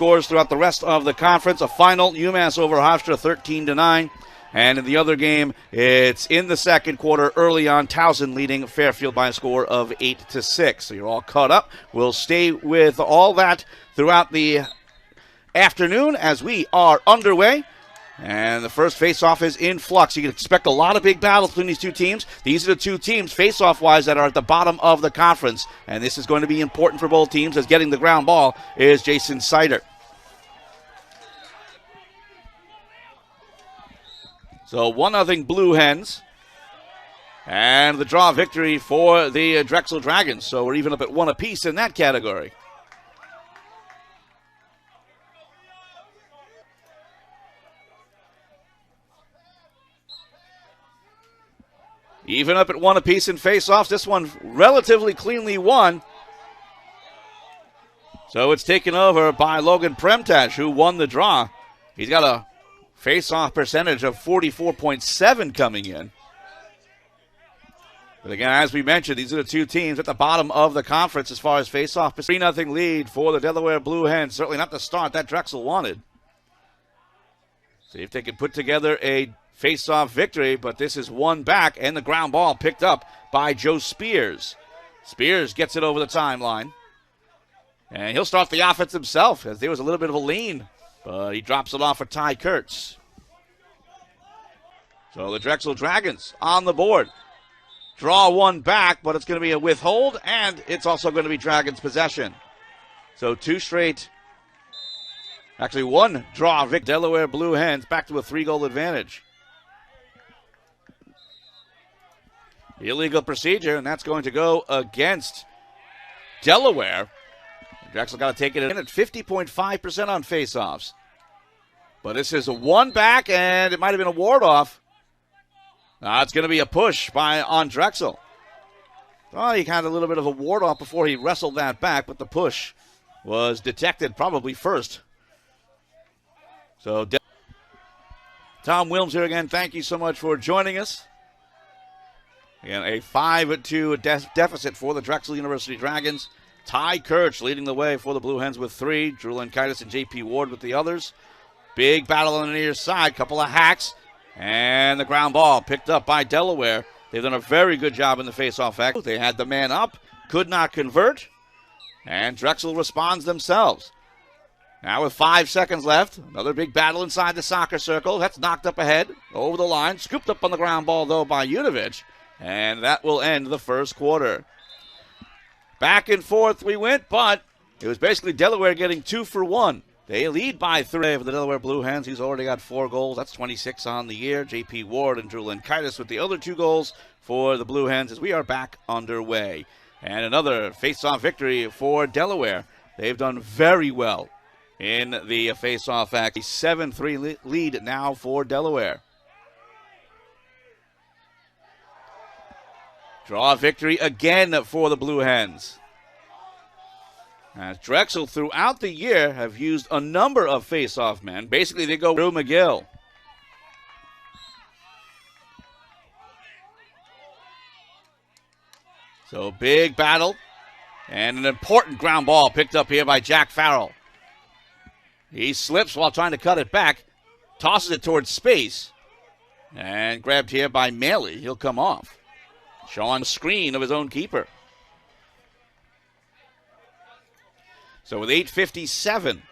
Scores throughout the rest of the conference. A final, UMass over Hofstra 13-9. And in the other game, it's in the second quarter early on. Towson leading Fairfield by a score of 8-6. So you're all caught up. We'll stay with all that throughout the afternoon as we are underway. And the first face-off is in flux. You can expect a lot of big battles between these two teams. These are the two teams, face-off-wise, that are at the bottom of the conference. And this is going to be important for both teams, as getting the ground ball is Jason Sider. So 1-0 Blue Hens. And the draw victory for the Drexel Dragons. So we're even up at 1 apiece in that category. Even up at 1 apiece in face-offs. This one relatively cleanly won. So it's taken over by Logan Premtaj, who won the draw. He's got a face-off percentage of 44.7 coming in. But again, as we mentioned, these are the two teams at the bottom of the conference as far as face-off. 3-0 lead for the Delaware Blue Hens. Certainly not the start that Drexel wanted. See if they can put together a face-off victory, but this is one back, and the ground ball picked up by Joe Spears. Spears gets it over the timeline, and he'll start the offense himself, as there was a little bit of a lean, but he drops it off for Ty Kurtz. So the Drexel Dragons on the board. Draw one back, but it's going to be a withhold, and it's also going to be Dragons' possession. So one draw. Delaware Blue Hens back to a 3-goal advantage. Illegal procedure, and that's going to go against Delaware. Drexel got to take it in at 50.5% on faceoffs. But this is a one back, and it might have been a ward-off. It's going to be a push on Drexel. Well, he had a little bit of a ward-off before he wrestled that back, but the push was detected probably first. So, Tom Wilms here again. Thank you so much for joining us. Again, a 5-2 deficit for the Drexel University Dragons. Ty Kurtz leading the way for the Blue Hens with 3. Drew Lankaitis and J.P. Ward with the others. Big battle on the near side. Couple of hacks. And the ground ball picked up by Delaware. They've done a very good job in the face-off act. They had the man up. Could not convert. And Drexel responds themselves. Now with 5 seconds left, another big battle inside the soccer circle. That's knocked up ahead, over the line. Scooped up on the ground ball, though, by Unovich. And that will end the first quarter. Back and forth we went, but it was basically Delaware getting 2 for 1. They lead by 3 for the Delaware Blue Hens. He's already got 4 goals. That's 26 on the year. J.P. Ward and Drew Lankaitis with the other 2 goals for the Blue Hens as we are back underway. And another face-off victory for Delaware. They've done very well in the face-off act. A 7-3 lead now for Delaware. Draw victory again for the Blue Hens. As Drexel throughout the year have used a number of face-off men. Basically, they go through McGill. So big battle. And an important ground ball picked up here by Jack Farrell. He slips while trying to cut it back. Tosses it towards space. And grabbed here by Maley. He'll come off. Showing screen of his own keeper. So with 8:57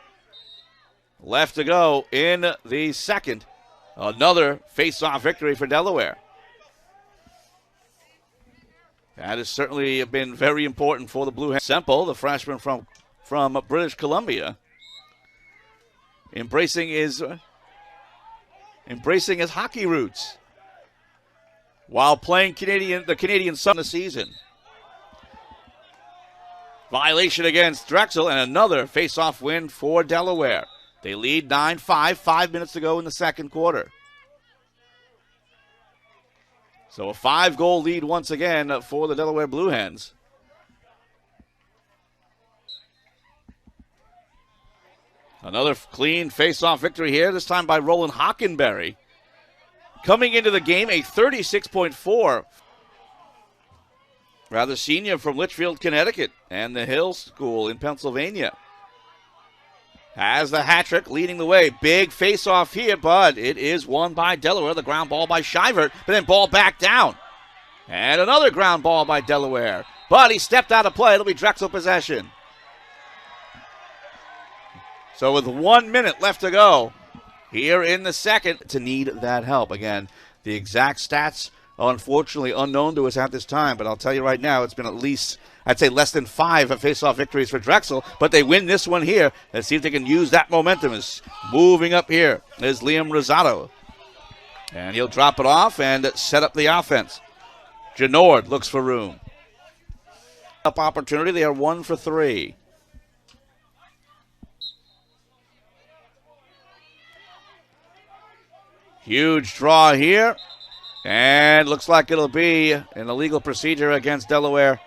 left to go in the second, another face-off victory for Delaware. That has certainly been very important for the Blue Hens. Semple, the freshman from British Columbia, embracing his hockey roots while playing the Canadian Summer season. Violation against Drexel, and another face-off win for Delaware. They lead 9-5, 5 minutes to go in the second quarter. So a 5-goal lead once again for the Delaware Blue Hens. Another clean face-off victory here, this time by Roland Hockenberry. Coming into the game, a 36.4. Rather senior from Litchfield, Connecticut, and the Hill School in Pennsylvania. has the hat trick, leading the way. Big face-off here, but it is won by Delaware. The ground ball by Shivert, but then ball back down. And another ground ball by Delaware. But he stepped out of play. It'll be Drexel possession. So with 1 minute left to go here in the second, to need that help. Again, the exact stats are unfortunately unknown to us at this time, but I'll tell you right now, it's been at least, I'd say, less than 5 face-off victories for Drexel, but they win this one here. Let's see if they can use that momentum. Is moving up here is Liam Rosato. And he'll drop it off and set up the offense. Genord looks for room. Up opportunity, they are 1 for 3. Huge draw here. And looks like it'll be an illegal procedure against Delaware.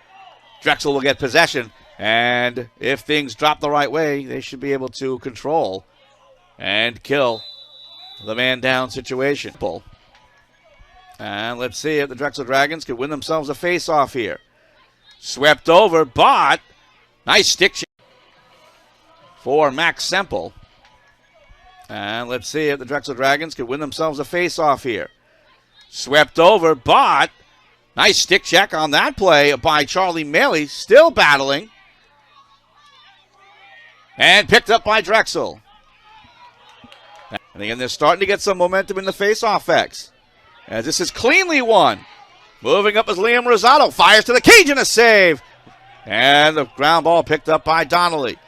Drexel will get possession. And if things drop the right way, they should be able to control and kill the man down situation. And let's see if the Drexel Dragons can win themselves a face-off here. Swept over, but nice stick check for Max Semple. And let's see if the Drexel Dragons can win themselves a face-off here. Swept over, but nice stick check on that play by Charlie Maley. Still battling. And picked up by Drexel. And again, they're starting to get some momentum in the face-off X. As this is cleanly won. Moving up is Liam Rosato. Fires to the cage and a save. And the ground ball picked up by Donnelly.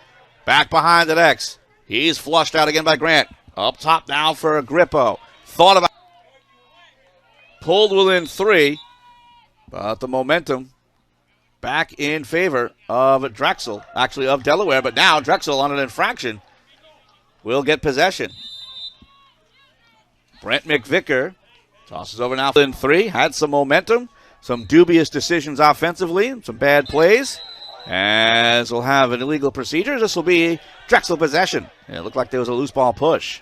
Back behind the X. He's flushed out again by Grant. Up top now for Grippo. Thought about. Pulled within 3. But the momentum back in favor of Drexel. Actually of Delaware. But now Drexel on an infraction will get possession. Brent McVicker tosses over now in 3. Had some momentum. Some dubious decisions offensively. Some bad plays. As we'll have an illegal procedure. This will be Drexel possession. And it looked like there was a loose ball push.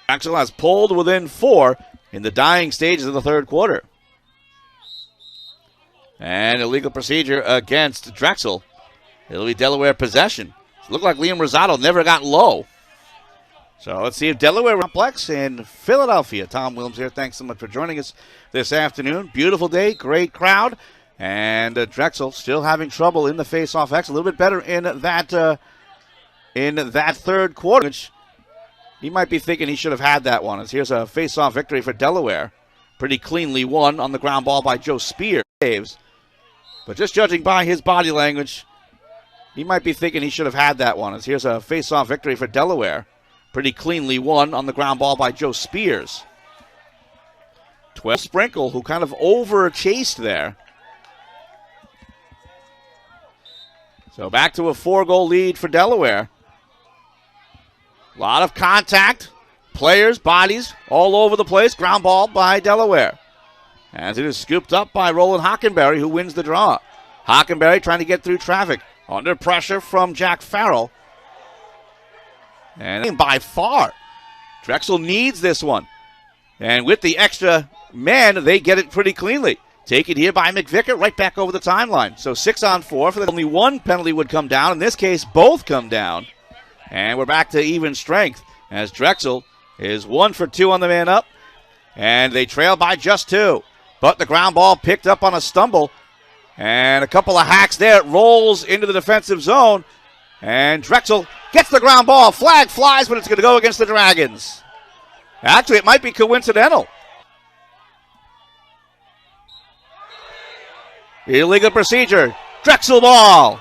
Drexel has pulled within 4 in the dying stages of the third quarter. And illegal procedure against Drexel. It'll be Delaware possession. It looked like Liam Rosato never got low. So let's see if Delaware complex in Philadelphia. Tom Williams here. Thanks so much for joining us this afternoon. Beautiful day, great crowd. And Drexel still having trouble in the face-off X. A little bit better in that third quarter, which he might be thinking he should have had that one. As here's a face-off victory for Delaware. Pretty cleanly won on the ground ball by Joe Spear. But just judging by his body language, he might be thinking he should have had that one. As here's a face-off victory for Delaware. Pretty cleanly won on the ground ball by Joe Spears. 12 Sprinkle, who kind of over-chased there. So back to a 4-goal lead for Delaware. A lot of contact. Players, bodies, all over the place. Ground ball by Delaware. As it is scooped up by Roland Hockenberry, who wins the draw. Hockenberry trying to get through traffic. Under pressure from Jack Farrell. And by far, Drexel needs this one. And with the extra men, they get it pretty cleanly. Taken here by McVicker, right back over the timeline. So 6-on-4. For only one penalty would come down. In this case, both come down. And we're back to even strength as Drexel is 1 for 2 on the man up. And they trail by just 2. But the ground ball picked up on a stumble. And a couple of hacks there. It rolls into the defensive zone. And Drexel gets the ground ball. Flag flies, but it's going to go against the Dragons. Actually, it might be coincidental. Illegal procedure. Drexel ball.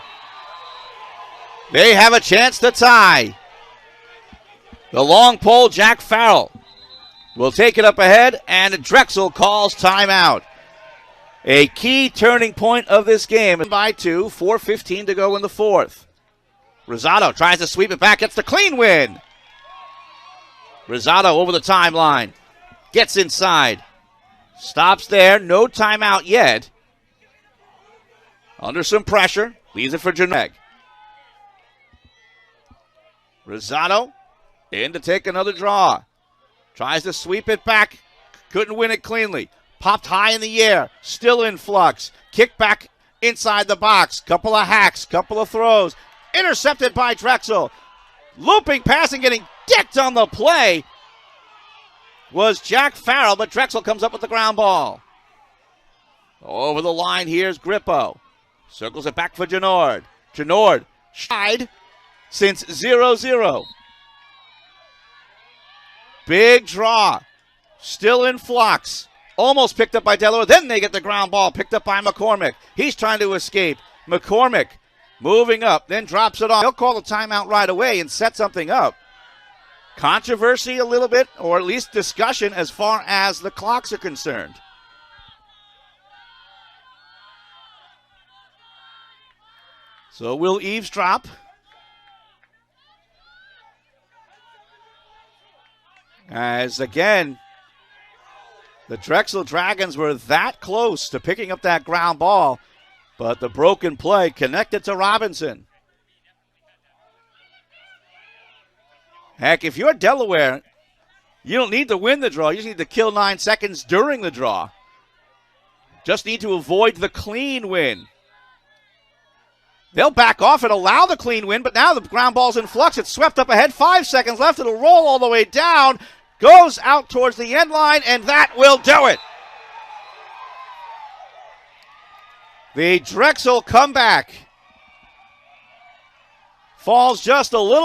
They have a chance to tie. The long pole, Jack Farrell will take it up ahead, and Drexel calls timeout. A key turning point of this game. By 2, 4:15 to go in the fourth. Rosato tries to sweep it back, gets the clean win. Rosato over the timeline. Gets inside. Stops there, no timeout yet. Under some pressure, leaves it for Janeg. Rosato in to take another draw. Tries to sweep it back. Couldn't win it cleanly. Popped high in the air. Still in flux. Kick back inside the box. Couple of hacks, couple of throws. Intercepted by Drexel. Looping pass and getting dicked on the play was Jack Farrell, but Drexel comes up with the ground ball. Over the line, here's Grippo. Circles it back for Genord. Genord shied since 0-0. Big draw. Still in flux. Almost picked up by Delaware. Then they get the ground ball picked up by McCormick. He's trying to escape. McCormick moving up, then drops it off. He'll call a timeout right away and set something up. Controversy a little bit, or at least discussion as far as the clocks are concerned. So we'll eavesdrop. As again, the Drexel Dragons were that close to picking up that ground ball, but the broken play connected to Robinson. Heck, if you're Delaware, you don't need to win the draw. You just need to kill 9 seconds during the draw. Just need to avoid the clean win. They'll back off and allow the clean win, but now the ground ball's in flux. It's swept up ahead. 5 seconds left. It'll roll all the way down. Goes out towards the end line, and that will do it. The Drexel comeback falls just a little bit.